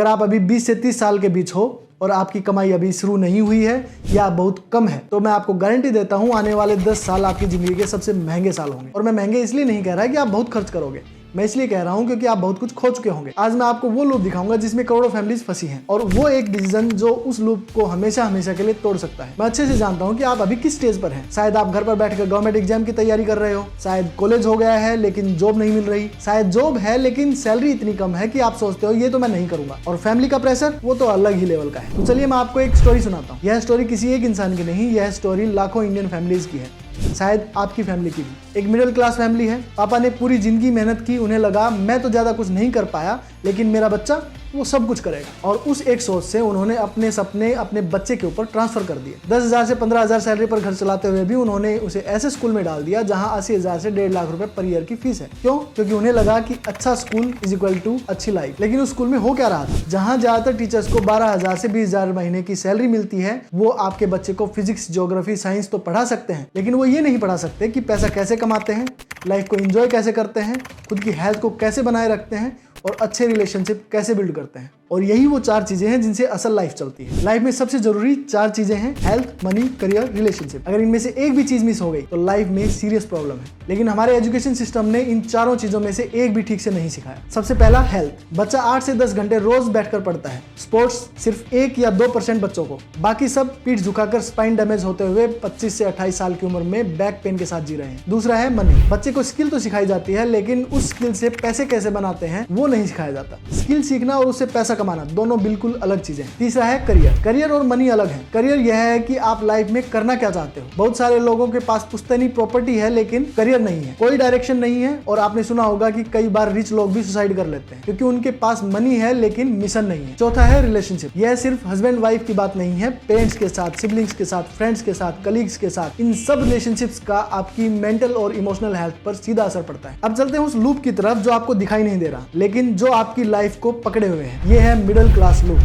आप अभी 20 से 30 साल के बीच हो और आपकी कमाई अभी शुरू नहीं हुई है या बहुत कम है, तो मैं आपको गारंटी देता हूं आने वाले 10 साल आपकी जिंदगी के सबसे महंगे साल होंगे। और मैं महंगे इसलिए नहीं कह रहा कि आप बहुत खर्च करोगे, मैं इसलिए कह रहा हूं क्योंकि आप बहुत कुछ खो चुके होंगे। आज मैं आपको वो लूप दिखाऊंगा जिसमें करोड़ों फैमिलीज फंसी हैं, और वो एक डिसीजन जो उस लूप को हमेशा हमेशा के लिए तोड़ सकता है। मैं अच्छे से जानता हूं कि आप अभी किस स्टेज पर हैं। शायद आप घर पर बैठकर गवर्नमेंट एग्जाम की तैयारी कर रहे हो, शायद कॉलेज हो गया है लेकिन जॉब नहीं मिल रही, शायद जॉब है लेकिन सैलरी इतनी कम है कि आप सोचते हो ये तो मैं नहीं करूंगा, और फैमिली का प्रेशर वो तो अलग ही लेवल का है। तो चलिए मैं आपको एक स्टोरी सुनाता हूँ। यह स्टोरी किसी एक इंसान की नहीं, यह स्टोरी लाखों इंडियन फैमिलीज की है, शायद आपकी फैमिली की भी। एक मिडिल क्लास फैमिली है। पापा ने पूरी जिंदगी मेहनत की, उन्हें लगा मैं तो ज्यादा कुछ नहीं कर पाया लेकिन मेरा बच्चा वो सब कुछ करेगा, और उस एक सोच से उन्होंने अपने सपने अपने बच्चे के ऊपर ट्रांसफर कर दिए। 10,000 से 15,000 सैलरी पर घर चलाते हुए भी उन्होंने उसे ऐसे स्कूल में डाल दिया जहां 80,000 से 1.5 लाख रुपए पर ईयर की फीस है। क्यों? क्योंकि उन्हें लगा कि अच्छा स्कूल इज इक्वल टू अच्छी लाइफ। लेकिन उस स्कूल में हो क्या रहा था? जहां ज्यादातर टीचर्स को 12,000 से 20,000 महीने की सैलरी मिलती है, वो आपके बच्चे को फिजिक्स, ज्योग्राफी, साइंस तो पढ़ा सकते हैं, लेकिन वो ये नहीं पढ़ा सकते कि पैसा कैसे कमाते हैं, लाइफ को एंजॉय कैसे करते हैं, खुद की हेल्थ को कैसे बनाए रखते हैं और अच्छे रिलेशनशिप कैसे बिल्ड करते हैं। और यही वो 4 चीजें हैं जिनसे असल लाइफ चलती है। लाइफ में सबसे जरूरी 4 चीजें हैं, हेल्थ, मनी, करियर, रिलेशनशिप। अगर इनमें से एक भी चीज मिस हो गई तो लाइफ में सीरियस प्रॉब्लम है। लेकिन हमारे एजुकेशन सिस्टम ने इन चारों चीजों में से एक भी ठीक से नहीं सिखाया। सबसे पहला हेल्थ। बच्चा 8 से 10 घंटे रोज बैठकर पढ़ता है। स्पोर्ट्स सिर्फ 1 या 2% बच्चों को, बाकी सब पीठ झुकाकर स्पाइन डैमेज होते हुए 25 से 28 साल की उम्र में बैक पेन के साथ जी रहे हैं। दूसरा है मनी। बच्चे को स्किल तो सिखाई जाती है लेकिन उस स्किल से पैसे कैसे बनाते हैं वो नहीं सिखाया जाता। स्किल सीखना और उससे पैसा कमाना दोनों बिल्कुल अलग चीजें हैं। तीसरा है करियर। करियर और मनी अलग है। करियर यह है कि आप लाइफ में करना क्या चाहते हो। बहुत सारे लोगों के पास पुश्तैनी प्रॉपर्टी है लेकिन करियर नहीं है, कोई डायरेक्शन नहीं है। और आपने सुना होगा कि कई बार रिच लोग भी सुसाइड कर लेते हैं क्योंकि उनके पास मनी है लेकिन मिशन नहीं है। चौथा है रिलेशनशिप। यह सिर्फ हस्बैंड वाइफ की बात नहीं है, पेरेंट्स के साथ, सिबलिंग्स के साथ, फ्रेंड्स के साथ, कलीग्स के साथ, इन सब रिलेशनशिप्स का आपकी मेंटल और इमोशनल हेल्थ पर सीधा असर पड़ता है। अब चलते हैं उस लूप की तरफ जो आपको दिखाई नहीं दे रहा लेकिन जो आपकी लाइफ को पकड़े हुए हैं। ये है मिडिल क्लास लूप।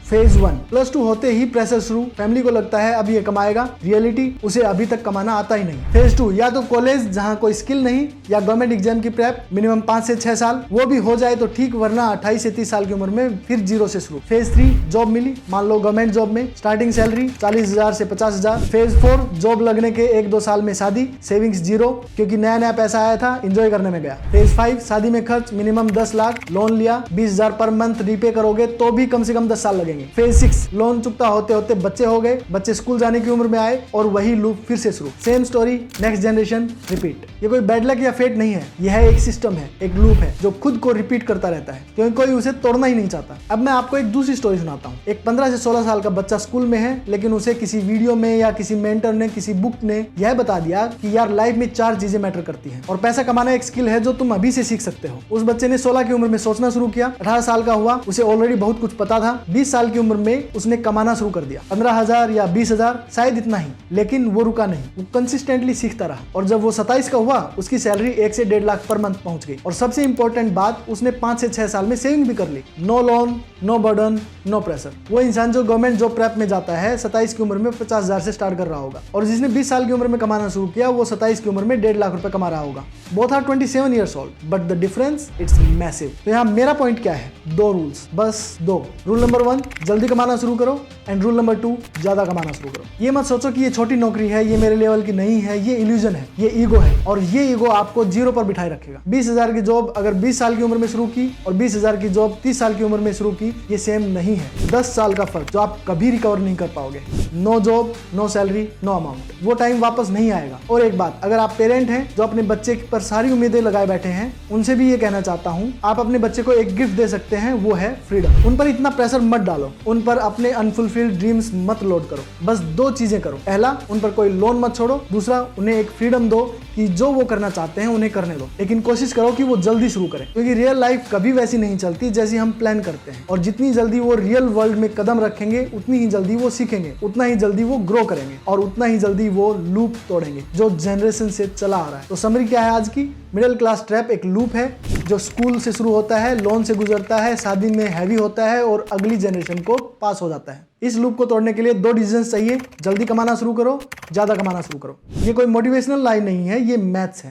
फेज 1, +2 होते ही प्रेशर शुरू। फैमिली को लगता है अभी ये कमाएगा, रियलिटी उसे अभी तक कमाना आता ही नहीं। फेज 2, या तो कॉलेज जहां कोई स्किल नहीं, या गवर्नमेंट एग्जाम की प्रेप, मिनिमम 5 से 6 साल, वो भी हो जाए तो ठीक, वरना 28 से 30 साल की उम्र में फिर 0 से शुरू। फेज 3, जॉब मिली, मान लो गवर्नमेंट जॉब में, स्टार्टिंग सैलरी 40,000 से 50,000। फेज 4, जॉब लगने के 1-2 साल में शादी, सेविंग्स 0 क्योंकि नया नया पैसा आया था, एंजॉय करने में गया। फेज 5, शादी में खर्च मिनिमम 10 लाख, लोन लिया, 20,000 पर मंथ रीपे करोगे तो भी कम से कम 10 साल लगेंगे। फेज 6, लोन चुकता होते होते बच्चे हो गए, बच्चे स्कूल जाने की उम्र में आए और वही लूप फिर से शुरू। Same story, next generation, repeat. ये कोई बैड लक या फेट नहीं है, यह एक सिस्टम है, एक लूप है जो खुद को रिपीट करता रहता है क्योंकि कोई उसे तोड़ना ही नहीं चाहता। अब मैं आपको एक दूसरी स्टोरी सुनाता हूँ। एक 15 से 16 साल का बच्चा स्कूल में है लेकिन उसे किसी वीडियो में या किसी मेंटर ने, किसी बुक ने यह बता दिया कि यार लाइफ में 4 चीजें मैटर करती हैं और पैसा कमाना एक स्किल है जो तुम अभी से सीख सकते हो। उस बच्चे ने 16 की उम्र में सोचना शुरू किया, 18 साल का हुआ, उसे ऑलरेडी बहुत कुछ पता था। 20 साल की उम्र में उसने कमाना शुरू कर दिया, 15,000 या 20,000, शायद इतना ही, लेकिन वो रुका नहीं, वो कंसिस्टेंटली सीखता रहा। और जब वो 27 का हुआ उसकी सैलरी 1 से 1.5 लाख पर मंथ पहुंच गई। और सबसे इंपॉर्टेंट बात, उसने 5 से 6 साल में सेविंग भी कर ली। No loan, no burden, no pressure. वो इंसान जो गवर्नमेंट जॉब प्रेप में जाता है 27 की उम्र में 50,000 से स्टार्ट कर रहा होगा, और जिसने 20 साल की उम्र में कमाना शुरू किया वो 27 की उम्र में 1.5 लाख रुपए कमा रहा होगा। Both are 27 years old, but the difference it's massive. तो यहाँ मेरा पॉइंट क्या है? 2 रूल्स, बस 2। रूल नंबर 1, जल्दी कमाना शुरू करो, एंड रूल नंबर 2, ज्यादा कमाना शुरू करो। ये मत सोचो कि ये छोटी नौकरी है, ये मेरे लेवल की नहीं है, ये इल्यूजन है, ये ईगो है, और ये ईगो आपको 0 पर बिठाए रखेगा। 20,000 की जॉब अगर 20 साल की उम्र में शुरू की और 20,000 की जॉब 30 साल की उम्र में शुरू की, ये सेम नहीं है। 10 साल का फर्क जो आप कभी रिकवर नहीं कर पाओगे। No job, no salary, no amount, वो टाइम वापस नहीं आएगा। और एक बात, अगर आप पेरेंट हैं जो अपने बच्चे पर सारी उम्मीदें लगाए बैठे हैं, उनसे भी ये कहना चाहता हूँ, आप अपने बच्चे को एक गिफ्ट दे सकते हैं, वो है फ्रीडम। उन पर इतना प्रेशर मत डालो, उन पर अपने अनफुलफिल्ड ड्रीम्स मत लोड करो। बस 2 चीजें करो। पहला, उन पर कोई लोन मत छोड़ो। दूसरा, उन्हें एक फ्रीडम दो कि जो वो करना चाहते हैं उन्हें करने दो, लेकिन कोशिश करो कि वो जल्दी शुरू करें, क्योंकि रियल लाइफ कभी वैसी नहीं चलती जैसी हम प्लान करते हैं। और जितनी जल्दी वो रियल वर्ल्ड में कदम रखेंगे उतनी ही जल्दी वो सीखेंगे, उतना ही जल्दी वो ग्रो करेंगे और उतना ही जल्दी वो लूप तोड़ेंगे जो जनरेशन से चला आ रहा है। तो समरी क्या है आज की? मिडिल क्लास ट्रैप एक लूप है जो स्कूल से शुरू होता है, लोन से गुजरता है, शादी में हैवी होता है और अगली जनरेशन को पास हो जाता है। इस लूप को तोड़ने के लिए 2 डिसीजंस चाहिए, जल्दी कमाना शुरू करो, ज्यादा कमाना शुरू करो। ये कोई मोटिवेशनल लाइन नहीं है, ये मैथ्स है।